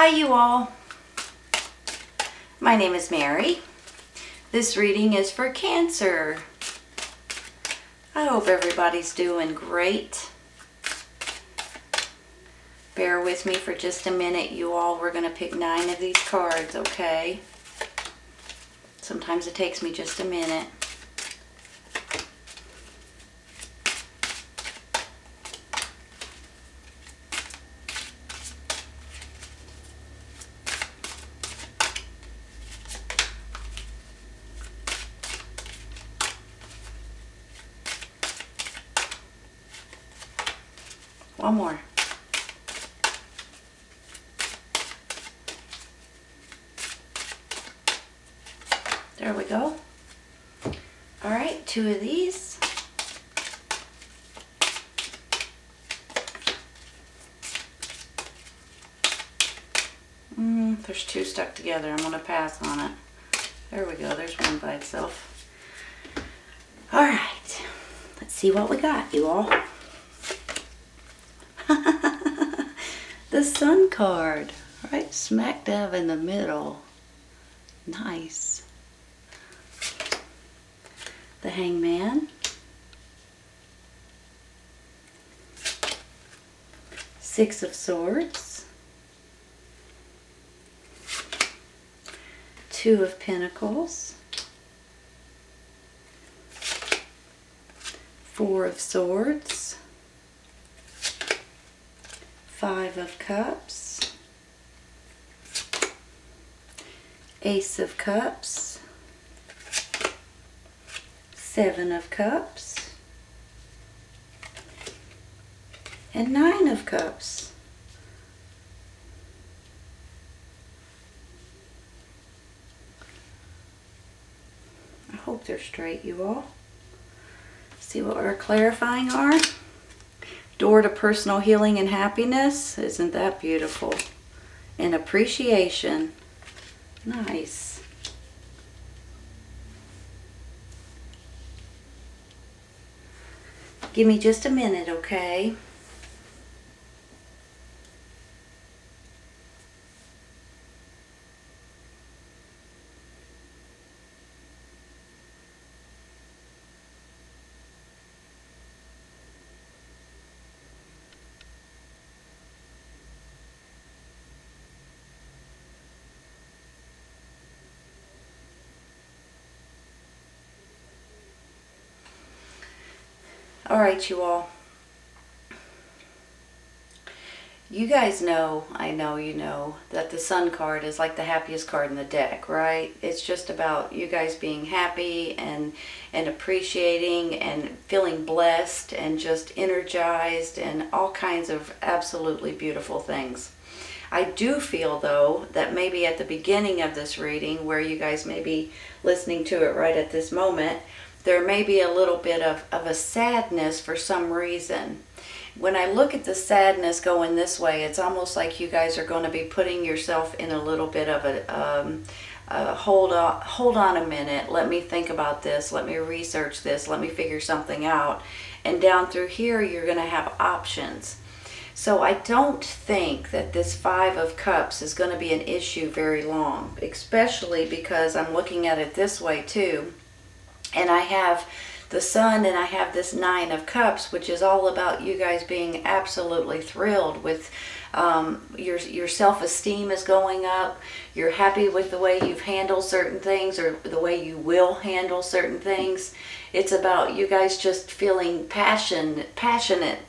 Hi you all, my name is Mary. This reading is for Cancer. I hope everybody's doing great. Bear with me for just a minute you all. We're going to pick 9 of these cards, okay? Sometimes it takes me just a minute. One more. There we go. All right, 2 of these. There's 2 stuck together. I'm going to pass on it. There we go. There's one by itself. All right. Let's see what we got, you all. The Sun card, right smack dab in the middle. Nice. The Hangman. 6 of Swords. 2 of Pentacles. 4 of Swords. 5 of Cups. Ace of Cups. 7 of Cups. And 9 of Cups. I hope they're straight, you all. See what our clarifying are. Door to personal healing and happiness. Isn't that beautiful? And appreciation. Nice. Give me just a minute, okay? All right, you all. You guys know, I know you know, that the Sun card is like the happiest card in the deck, right? It's just about you guys being happy and appreciating and feeling blessed and just energized and all kinds of absolutely beautiful things. I do feel, though, that maybe at the beginning of this reading, where you guys may be listening to it right at this moment, there may be a little bit of a sadness for some reason. When I look at the sadness going this way, it's almost like you guys are going to be putting yourself in a little bit of a hold on a minute, let me think about this, let me research this, let me figure something out. And down through here, you're going to have options. So I don't think that this 5 of Cups is going to be an issue very long, especially because I'm looking at it this way too. And I have the Sun and I have this 9 of Cups, which is all about you guys being absolutely thrilled with your self-esteem is going up. You're happy with the way you've handled certain things or the way you will handle certain things. It's about you guys just feeling passionate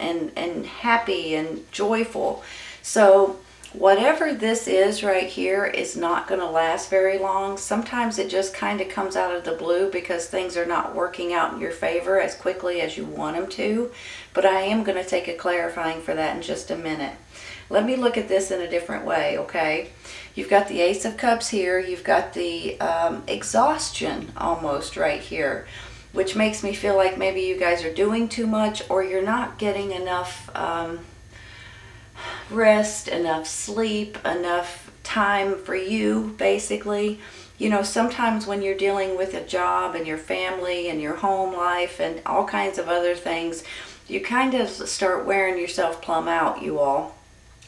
and happy and joyful. So whatever this is right here is not going to last very long. Sometimes it just kind of comes out of the blue because things are not working out in your favor as quickly as you want them to. But I am going to take a clarifying for that in just a minute. Let me look at this in a different way, okay? You've got the Ace of Cups here. You've got the exhaustion almost right here, which makes me feel like maybe you guys are doing too much or you're not getting enough rest, enough sleep, enough time for you, basically. You know, sometimes when you're dealing with a job and your family and your home life and all kinds of other things, you kind of start wearing yourself plumb out, you all.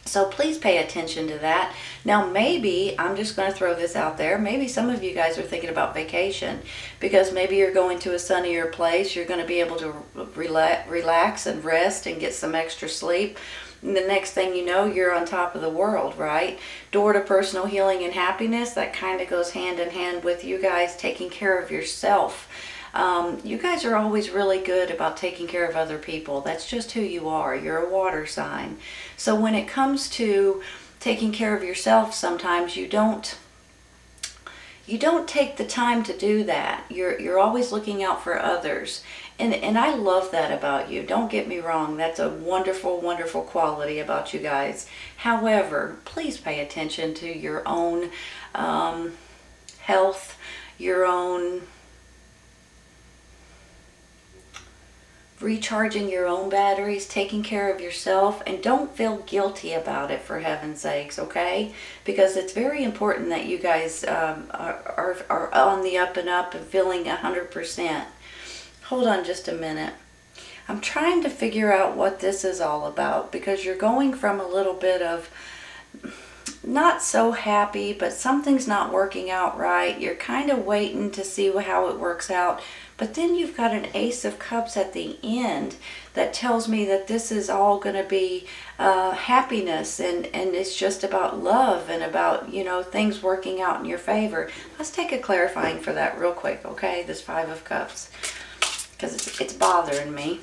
So please pay attention to that. Now, maybe, I'm just going to throw this out there, maybe some of you guys are thinking about vacation because maybe you're going to a sunnier place. You're going to be able to relax and rest and get some extra sleep. And the next thing you know, you're on top of the world, right? Door to personal healing and happiness, that kind of goes hand in hand with you guys taking care of yourself. You guys are always really good about taking care of other people. That's just who you are. You're a water sign. So when it comes to taking care of yourself, sometimes you don't take the time to do that. You're always looking out for others. And I love that about you. Don't get me wrong. That's a wonderful, wonderful quality about you guys. However, please pay attention to your own health, your own recharging your own batteries, taking care of yourself, and don't feel guilty about it, for heaven's sakes, okay? Because it's very important that you guys are on the up and up and feeling 100%. Hold on just a minute. I'm trying to figure out what this is all about, because you're going from a little bit of not so happy, but something's not working out right. You're kind of waiting to see how it works out. But then you've got an Ace of Cups at the end that tells me that this is all going to be happiness, and it's just about love and about, you know, things working out in your favor. Let's take a clarifying for that real quick, okay? This Five of Cups, because it's bothering me.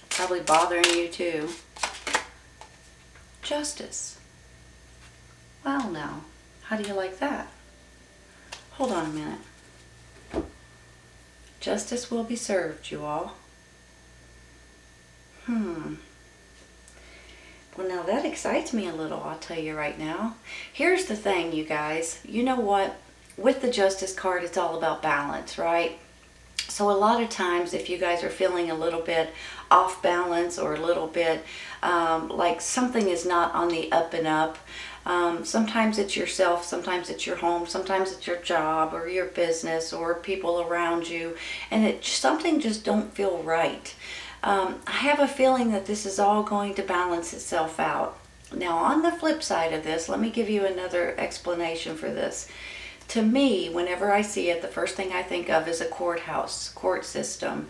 Probably bothering you too. Justice. Well, now, how do you like that? Hold on a minute. Justice will be served, you all. Well, now that excites me a little, I'll tell you right now. Here's the thing, you guys. You know what? With the Justice card, it's all about balance, right? So a lot of times, if you guys are feeling a little bit off balance or a little bit like something is not on the up and up, sometimes it's yourself, sometimes it's your home, sometimes it's your job or your business or people around you, and something just don't feel right. I have a feeling that this is all going to balance itself out. Now, on the flip side of this, let me give you another explanation for this. To me, whenever I see it, the first thing I think of is a courthouse, court system,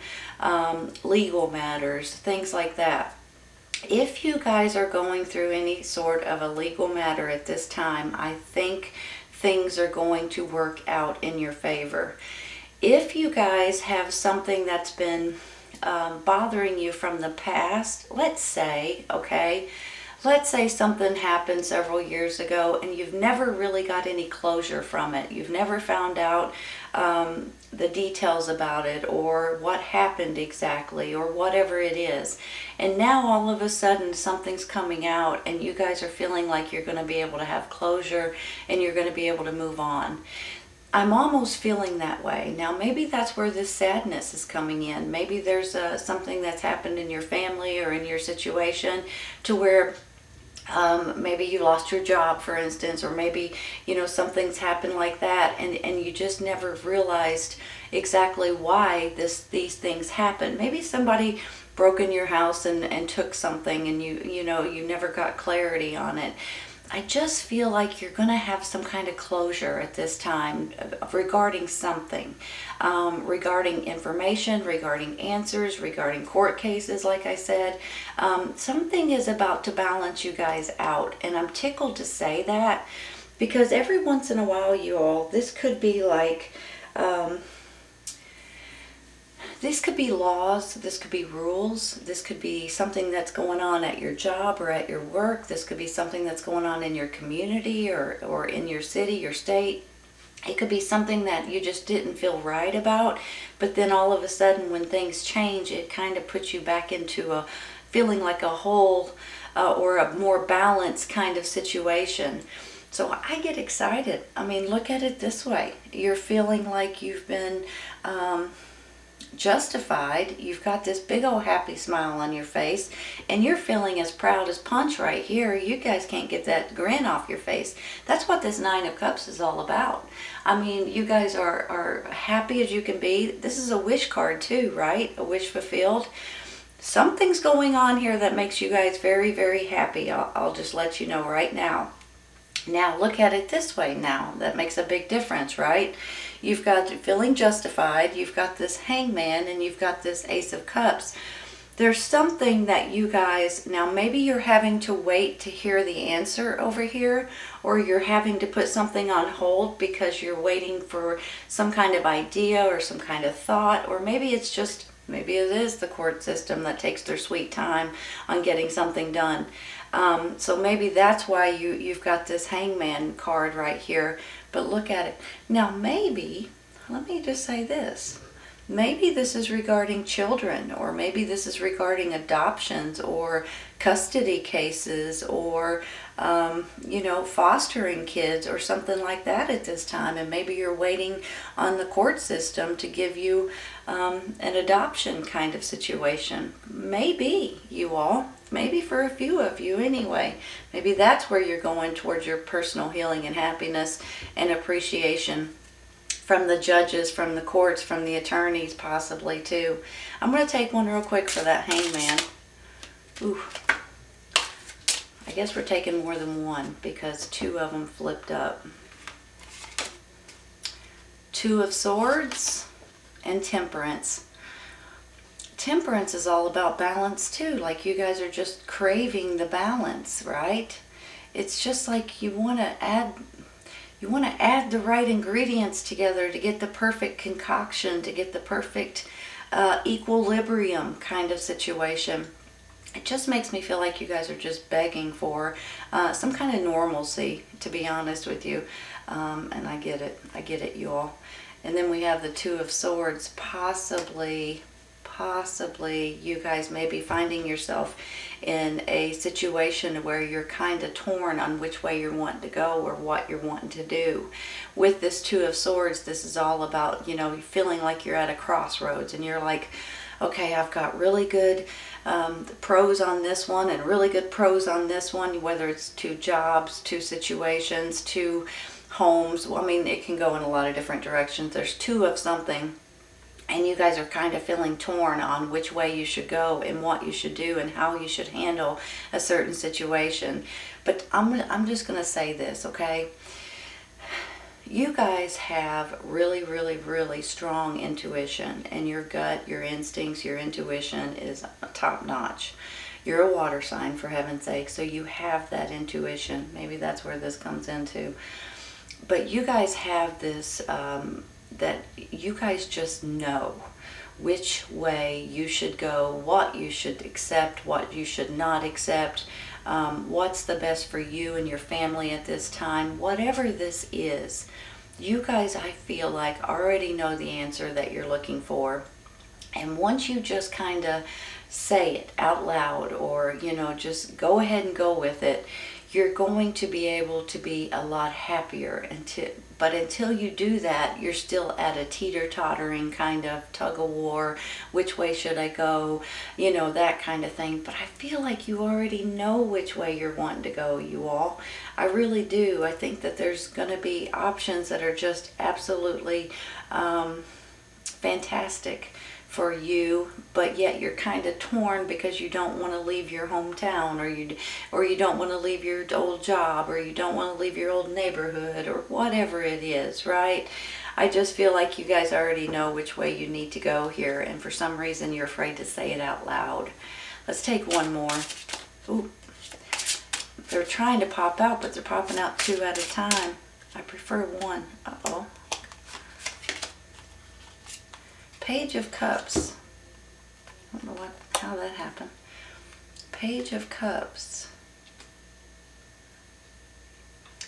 legal matters, things like that. If you guys are going through any sort of a legal matter at this time, I think things are going to work out in your favor. If you guys have something that's been bothering you from the past, let's say, okay, let's say something happened several years ago and you've never really got any closure from it. You've never found out the details about it or what happened exactly or whatever it is. And now all of a sudden something's coming out and you guys are feeling like you're going to be able to have closure and you're going to be able to move on. I'm almost feeling that way. Now maybe that's where this sadness is coming in. Maybe there's something that's happened in your family or in your situation to where maybe you lost your job, for instance, or maybe, you know, something's happened like that and you just never realized exactly why these things happen. Maybe somebody broke in your house and took something and you never got clarity on it. I just feel like you're going to have some kind of closure at this time regarding something, regarding information, regarding answers, regarding court cases, like I said. Something is about to balance you guys out, and I'm tickled to say that because every once in a while, you all, this could be like... this could be laws, this could be rules, this could be something that's going on at your job or at your work, this could be something that's going on in your community or in your city, your state. It could be something that you just didn't feel right about, but then all of a sudden when things change, it kind of puts you back into a feeling like a whole or a more balanced kind of situation. So I get excited. I mean, look at it this way. You're feeling like you've been... justified. You've got this big old happy smile on your face and you're feeling as proud as punch right here. You guys can't get that grin off your face. That's what this Nine of Cups is all about. I mean, you guys are happy as you can be. This is a wish card too, right? A wish fulfilled. Something's going on here that makes you guys very, very happy. I'll just let you know right now. Now look at it this way now. That makes a big difference, right? You've got feeling justified, you've got this hangman, and you've got this ace of cups. There's something that you guys, now maybe you're having to wait to hear the answer over here, or you're having to put something on hold because you're waiting for some kind of idea or some kind of thought, or maybe it's just, maybe it is the court system that takes their sweet time on getting something done. So maybe that's why you've got this hangman card right here. But look at it. Now maybe, let me just say this. Maybe this is regarding children, or maybe this is regarding adoptions or custody cases, or fostering kids or something like that at this time. And maybe you're waiting on the court system to give you an adoption kind of situation. Maybe, you all. Maybe for a few of you anyway. Maybe that's where you're going towards your personal healing and happiness and appreciation from the judges, from the courts, from the attorneys possibly too. I'm going to take one real quick for that hangman. Ooh. I guess we're taking more than one because two of them flipped up. Two of Swords and Temperance. Temperance is all about balance too. Like you guys are just craving the balance, right? It's just like you want to add the right ingredients together to get the perfect concoction, to get the perfect equilibrium kind of situation. It just makes me feel like you guys are just begging for some kind of normalcy, to be honest with you. And I get it, you all. And then we have the Two of Swords. Possibly you guys may be finding yourself in a situation where you're kind of torn on which way you're wanting to go or what you're wanting to do. With this Two of Swords, this is all about, feeling like you're at a crossroads and you're like, okay, I've got really good pros on this one and really good pros on this one, whether it's two jobs, two situations, two homes. Well, I mean, it can go in a lot of different directions. There's two of something. And you guys are kind of feeling torn on which way you should go and what you should do and how you should handle a certain situation. But I'm just going to say this, okay? You guys have really, really, really strong intuition, and your gut, your instincts, your intuition is top notch. You're a water sign, for heaven's sake, so you have that intuition. Maybe that's where this comes into. But you guys have this... that you guys just know which way you should go, what you should accept, what you should not accept, what's the best for you and your family at this time. Whatever this is, you guys, I feel like, already know the answer that you're looking for. And once you just kind of say it out loud, or, just go ahead and go with it, you're going to be able to be a lot happier. But until you do that, you're still at a teeter-tottering kind of tug-of-war. Which way should I go? That kind of thing. But I feel like you already know which way you're wanting to go, you all. I really do. I think that there's going to be options that are just absolutely fantastic for you, but yet you're kind of torn because you don't want to leave your hometown, or you don't want to leave your old job, or you don't want to leave your old neighborhood, or whatever it is, right? I just feel like you guys already know which way you need to go here, and for some reason you're afraid to say it out loud. Let's take one more. Ooh. They're trying to pop out, but they're popping out two at a time. I prefer one. Uh-oh. Page of Cups. I don't know how that happened. Page of Cups.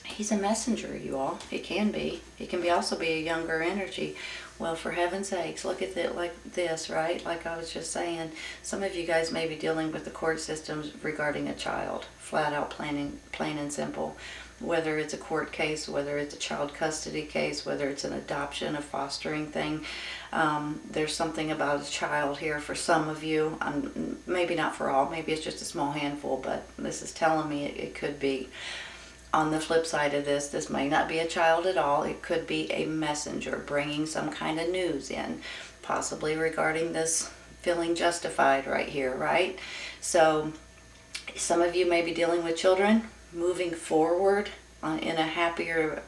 He's a messenger, you all. He can be. He can also be a younger energy. Well, for heaven's sakes, look at it like this, right? Like I was just saying, some of you guys may be dealing with the court systems regarding a child. Flat out, plain and simple. Whether it's a court case, whether it's a child custody case, whether it's an adoption, a fostering thing. There's something about a child here for some of you. Maybe not for all. Maybe it's just a small handful, but this is telling me it could be. On the flip side of this may not be a child at all. It could be a messenger bringing some kind of news in, possibly regarding this feeling justified right here, right? So some of you may be dealing with children, moving forward in a happier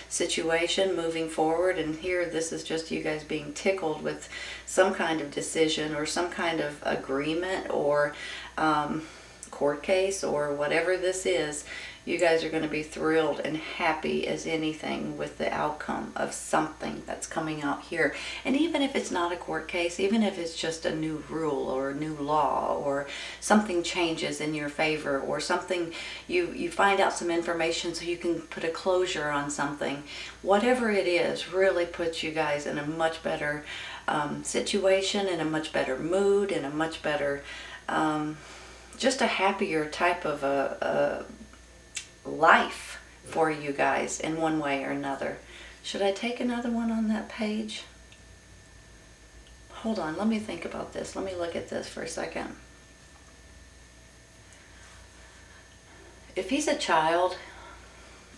situation, moving forward. And here, this is just you guys being tickled with some kind of decision or some kind of agreement or court case or whatever this is. You guys are going to be thrilled and happy as anything with the outcome of something that's coming out here. And even if it's not a court case, even if it's just a new rule or a new law or something changes in your favor or something, you find out some information so you can put a closure on something, whatever it is, really puts you guys in a much better situation, in a much better mood, in a much better, just a happier type of a life for you guys in one way or another. Should I take another one on that page? Hold on, let me think about this. Let me look at this for a second. If he's a child,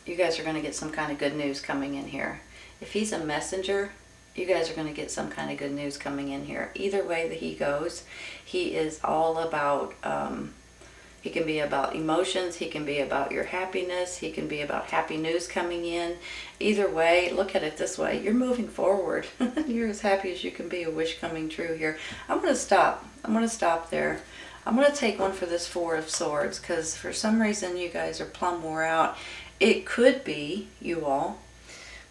you guys are going to get some kind of good news coming in here. If he's a messenger, you guys are going to get some kind of good news coming in here. Either way that he goes, he is all about he can be about emotions, he can be about your happiness, he can be about happy news coming in. Either way, look at it this way. You're moving forward. You're as happy as you can be, a wish coming true here. I'm going to stop. I'm going to stop there. I'm going to take one for this Four of Swords because for some reason you guys are plumb wore out. It could be you all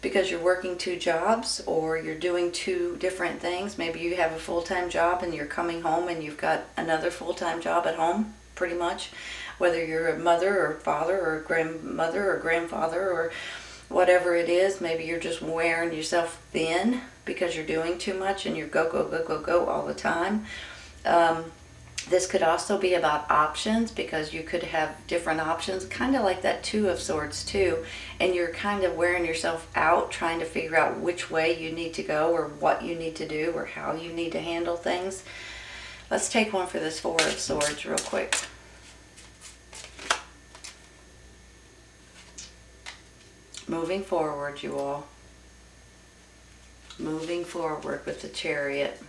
because you're working 2 jobs or you're doing 2 different things. Maybe you have a full-time job and you're coming home and you've got another full-time job at home. Pretty much, whether you're a mother or father or grandmother or grandfather or whatever it is, maybe you're just wearing yourself thin because you're doing too much and you're go all the time. This could also be about options because you could have different options, kind of like that Two of Swords too, and you're kind of wearing yourself out trying to figure out which way you need to go or what you need to do or how you need to handle things. Let's take one for this Four of Swords real quick. Moving forward, you all. Moving forward with the Chariot.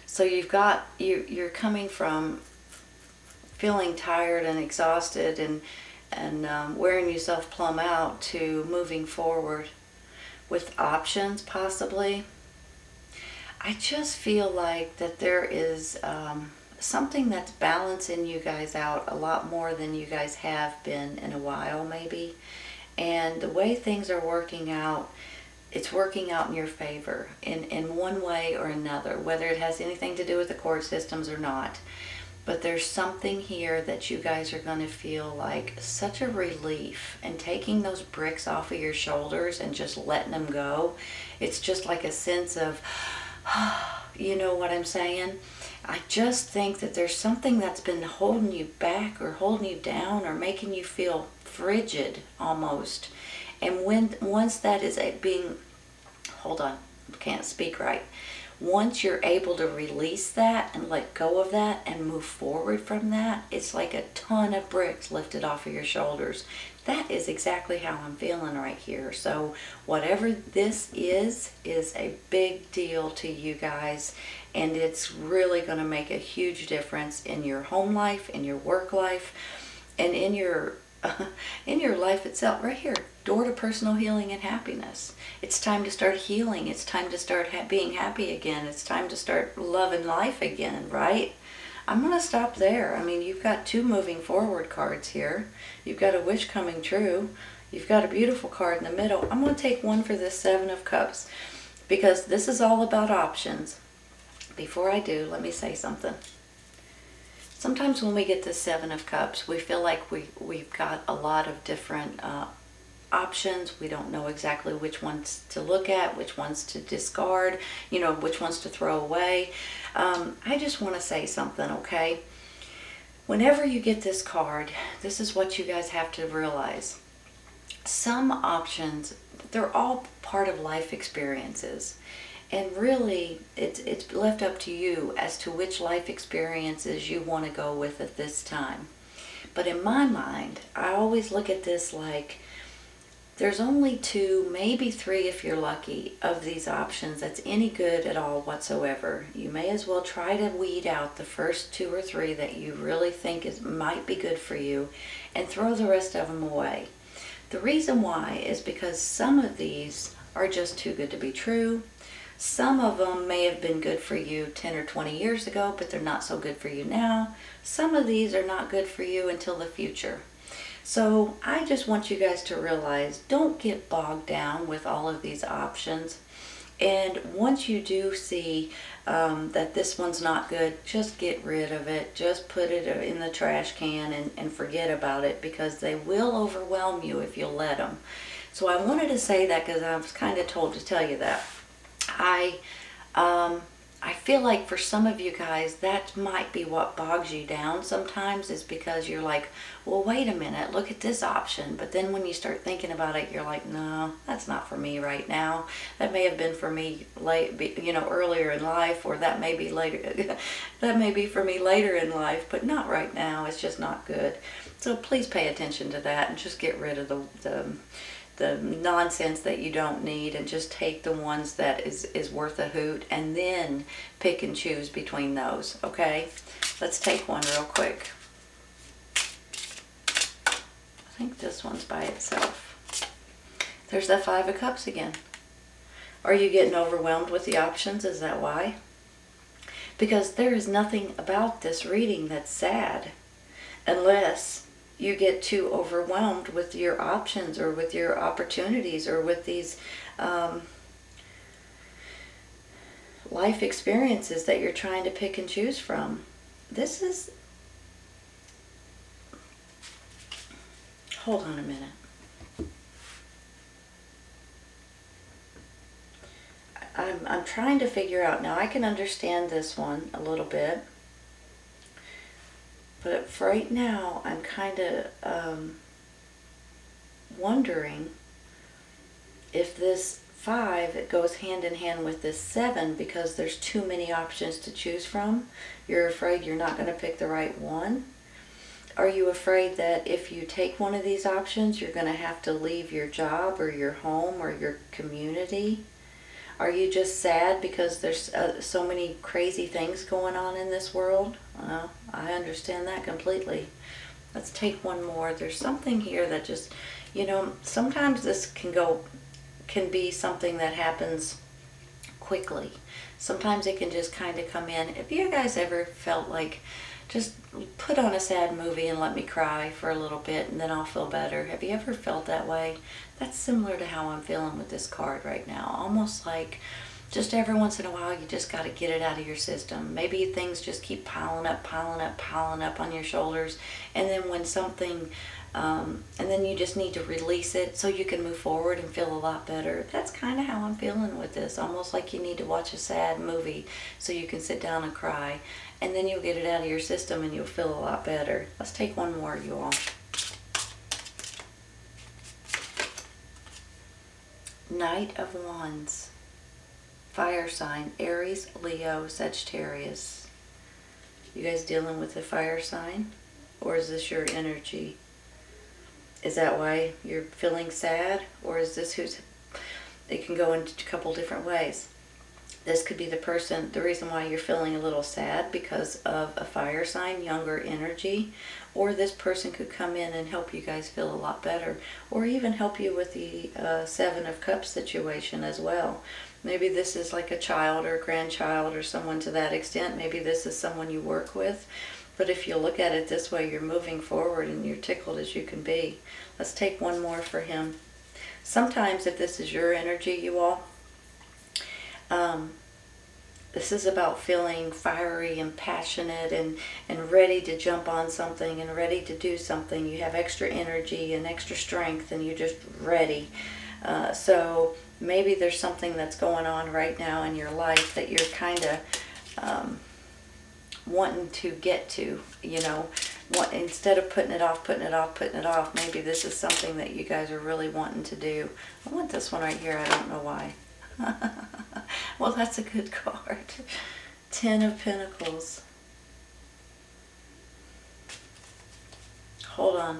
So you're coming from feeling tired and exhausted and wearing yourself plumb out to moving forward with options possibly. I just feel like that there is something that's balancing you guys out a lot more than you guys have been in a while maybe. And the way things are working out, it's working out in your favor in one way or another, whether it has anything to do with the court systems or not. But there's something here that you guys are going to feel like such a relief, and taking those bricks off of your shoulders and just letting them go. It's just like a sense of, you know what I'm saying? I just think that there's something that's been holding you back or holding you down or making you feel frigid almost. And once that is hold on, can't speak right. Once you're able to release that and let go of that and move forward from that, it's like a ton of bricks lifted off of your shoulders. That is exactly how I'm feeling right here. So whatever this is a big deal to you guys, and it's really going to make a huge difference in your home life, in your work life, and in your life itself. Right here, door to personal healing and happiness. It's time to start healing. It's time to start being happy again. It's time to start loving life again, right? I'm going to stop there. I mean, you've got 2 moving forward cards here. You've got a wish coming true. You've got a beautiful card in the middle. I'm going to take one for this Seven of Cups because this is all about options. Before I do, let me say something. Sometimes when we get the Seven of Cups, we feel like we've got a lot of different options. We don't know exactly which ones to look at, which ones to discard, which ones to throw away. I just want to say something, okay? Whenever you get this card, this is what you guys have to realize. Some options, they're all part of life experiences. And really, it's left up to you as to which life experiences you want to go with at this time. But in my mind, I always look at this like There's only 2, maybe 3 if you're lucky, of these options that's any good at all whatsoever. You may as well try to weed out the first 2 or 3 that you really think might be good for you and throw the rest of them away. The reason why is because some of these are just too good to be true. Some of them may have been good for you 10 or 20 years ago, but they're not so good for you now. Some of these are not good for you until the future. So I just want you guys to realize, don't get bogged down with all of these options. And once you do see that this one's not good, just get rid of it. Just put it in the trash can and forget about it, because they will overwhelm you if you let them. So I wanted to say that because I was kind of told to tell you that. I feel like for some of you guys, that might be what bogs you down sometimes, is because you're like, well, wait a minute, look at this option. But then when you start thinking about it, you're like, no, that's not for me right now. That may have been for me earlier in life, or that may be later. That may be for me later in life, but not right now. It's just not good. So please pay attention to that and just get rid of the nonsense that you don't need, and just take the ones that is worth a hoot, and then pick and choose between those. Okay, let's take one real quick. I think this one's by itself. There's that 5 of Cups again. Are you getting overwhelmed with the options? Is that why? Because there is nothing about this reading that's sad, unless you get too overwhelmed with your options, or with your opportunities, or with these life experiences that you're trying to pick and choose from. This is... Hold on a minute. I'm trying to figure out. Now I can understand this one a little bit. But for right now, I'm kind of wondering if this 5, it goes hand in hand with this 7, because there's too many options to choose from. You're afraid you're not going to pick the right one. Are you afraid that if you take one of these options, you're going to have to leave your job, or your home, or your community? Are you just sad because there's so many crazy things going on in this world? Well, I understand that completely. Let's take one more. There's something here that just, sometimes this can be something that happens quickly. Sometimes it can just kind of come in. Have you guys ever felt like, just put on a sad movie and let me cry for a little bit and then I'll feel better? Have you ever felt that way? That's similar to how I'm feeling with this card right now. Almost like just every once in a while you just got to get it out of your system. Maybe things just keep piling up on your shoulders, and then when something and then you just need to release it so you can move forward and feel a lot better. That's kind of how I'm feeling with this. Almost like you need to watch a sad movie so you can sit down and cry, and then you'll get it out of your system and you'll feel a lot better. Let's take one more, you all. Knight of Wands. Fire sign, Aries, Leo, Sagittarius. You guys dealing with a fire sign? Or is this your energy? Is that why you're feeling sad? Or is this it can go in a couple different ways. This could be the reason why you're feeling a little sad, because of a fire sign, younger energy. Or this person could come in and help you guys feel a lot better. Or even help you with the 7 of Cups situation as well. Maybe this is like a child or a grandchild or someone to that extent. Maybe this is someone you work with. But if you look at it this way, you're moving forward and you're tickled as you can be. Let's take one more for him. Sometimes if this is your energy, you all, this is about feeling fiery and passionate and ready to jump on something and ready to do something. You have extra energy and extra strength and you're just ready. So maybe there's something that's going on right now in your life that you're kind of wanting to get to, instead of putting it off, maybe this is something that you guys are really wanting to do. I want this one right here. I don't know why. Well, that's a good card. 10 of Pentacles. Hold on.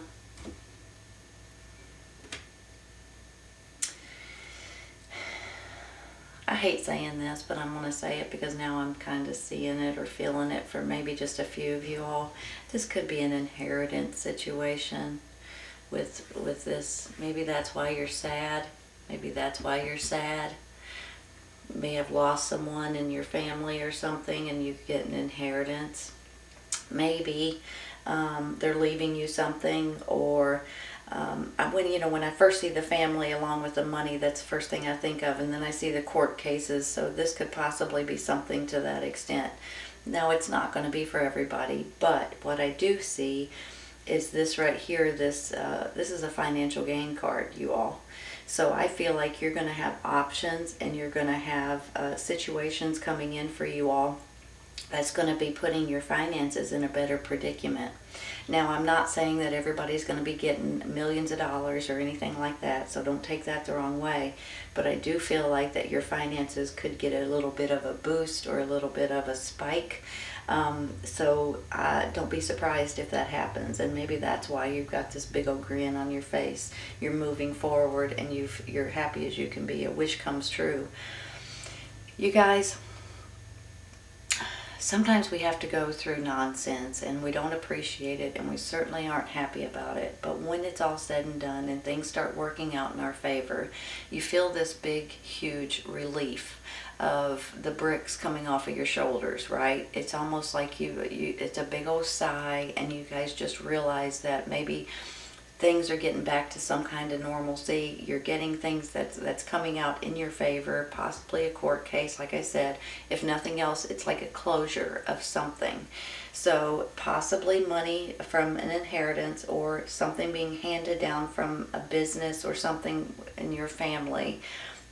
hate saying this, but I'm going to say it because now I'm kind of seeing it or feeling it for maybe just a few of you all. This could be an inheritance situation with this. Maybe that's why you're sad. Maybe that's why you're sad. You may have lost someone in your family or something and you get an inheritance. Maybe they're leaving you something, or when I first see the family along with the money, that's the first thing I think of, and then I see the court cases. So this could possibly be something to that extent. Now, it's not going to be for everybody, but what I do see is this right here. This is a financial gain card, you all. So I feel like you're going to have options, and you're going to have situations coming in for you all that's going to be putting your finances in a better predicament. Now, I'm not saying that everybody's going to be getting millions of dollars or anything like that, so don't take that the wrong way. But I do feel like that your finances could get a little bit of a boost or a little bit of a spike. So don't be surprised if that happens, and maybe that's why you've got this big old grin on your face. You're moving forward, and you're happy as you can be. A wish comes true. You guys, sometimes we have to go through nonsense and we don't appreciate it, and we certainly aren't happy about it. But when it's all said and done and things start working out in our favor, you feel this big, huge relief of the bricks coming off of your shoulders, right? It's almost like it's a big old sigh, and you guys just realize that maybe things are getting back to some kind of normalcy. You're getting things that's coming out in your favor, possibly a court case. Like I said, if nothing else, it's like a closure of something. So possibly money from an inheritance, or something being handed down from a business or something in your family.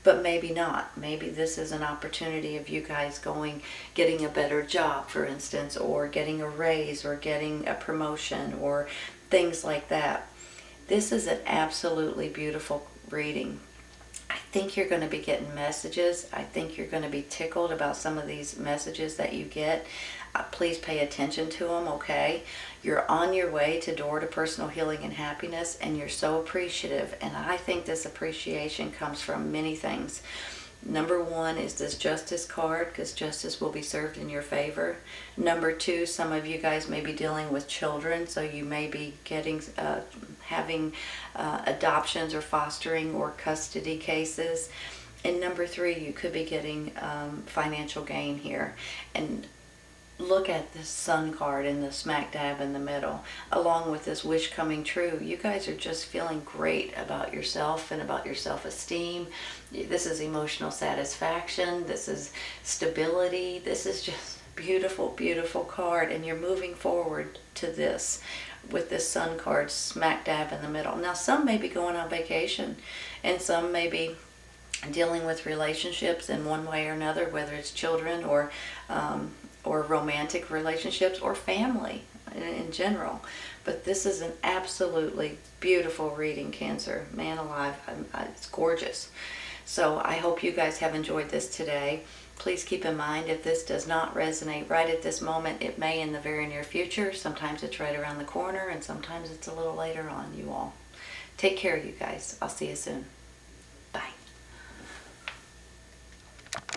But maybe not. Maybe this is an opportunity of you guys getting a better job, for instance, or getting a raise, or getting a promotion, or things like that. This is an absolutely beautiful reading. I think you're going to be getting messages. I think you're going to be tickled about some of these messages that you get. Please pay attention to them, okay? You're on your way to door to personal healing and happiness, and you're so appreciative. And I think this appreciation comes from many things. Number one is this justice card, because justice will be served in your favor. Number two, some of you guys may be dealing with children, so you may be having adoptions or fostering or custody cases. And number three, you could be getting financial gain here. And look at this sun card in the smack dab in the middle, along with this wish coming true. You guys are just feeling great about yourself and about your self-esteem. This is emotional satisfaction. This is stability. This is just beautiful, beautiful card, and you're moving forward to this with this sun card smack dab in the middle. Now, some may be going on vacation, and some may be dealing with relationships in one way or another, whether it's children or romantic relationships or family in general. But this is an absolutely beautiful reading, Cancer. Man alive, it's gorgeous. So I hope you guys have enjoyed this today. Please keep in mind, if this does not resonate right at this moment, it may in the very near future. Sometimes it's right around the corner, and sometimes it's a little later on, you all. Take care, you guys. I'll see you soon.